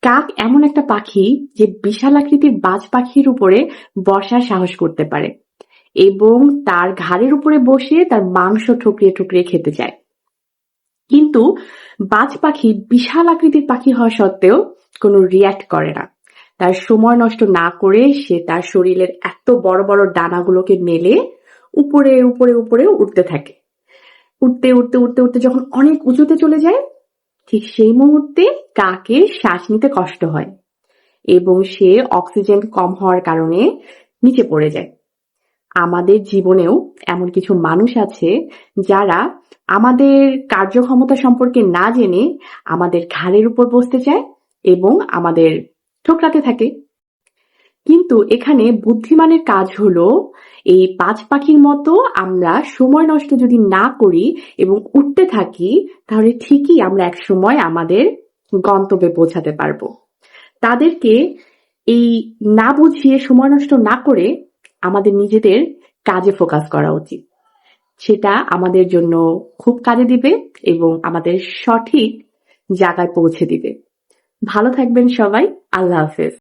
কাক এমন একটা পাখি যে বিশাল আকৃতির বাজ পাখির উপরে বসার সাহস করতে পারে এবং তার ঘাড়ের উপরে বসে তার মাংস ঠুকরিয়ে ঠুকরিয়ে খেতে চায়। কিন্তু বাজ পাখি বিশাল আকৃতির পাখি হওয়া সত্ত্বেও কোনো রিয়্যাক্ট করে না। তার সময় নষ্ট না করে সে তার শরীরের এত বড় বড় ডানাগুলোকে মেলে উপরে উপরে উপরে উঠতে থাকে। উঠতে উঠতে উঠতে উঠতে যখন অনেক উঁচুতে চলে যায়, ঠিক সেই মুহূর্তে কাকের শ্বাস নিতে কষ্ট হয় এবং সে অক্সিজেন কম হওয়ার কারণে নিচে পড়ে যায়। আমাদের জীবনেও এমন কিছু মানুষ আছে যারা আমাদের কার্যক্ষমতা সম্পর্কে না জেনে আমাদের ঘাড়ের উপর বসতে চায় এবং আমাদের ঠোকরাতে থাকে। কিন্তু এখানে বুদ্ধিমানের কাজ হলো এই বাজ পাখির মতো আমরা সময় নষ্ট যদি না করি এবং উঠতে থাকি, তাহলে ঠিকই আমরা এক সময় আমাদের গন্তব্যে পৌঁছাতে পারবো। তাদেরকে এই না বুঝিয়ে সময় নষ্ট না করে আমাদের নিজেদের কাজে ফোকাস করা উচিত। সেটা আমাদের জন্য খুব কাজে দিবে এবং আমাদের সঠিক জায়গায় পৌঁছে দিবে। ভালো থাকবেন সবাই। আল্লাহ হাফেজ।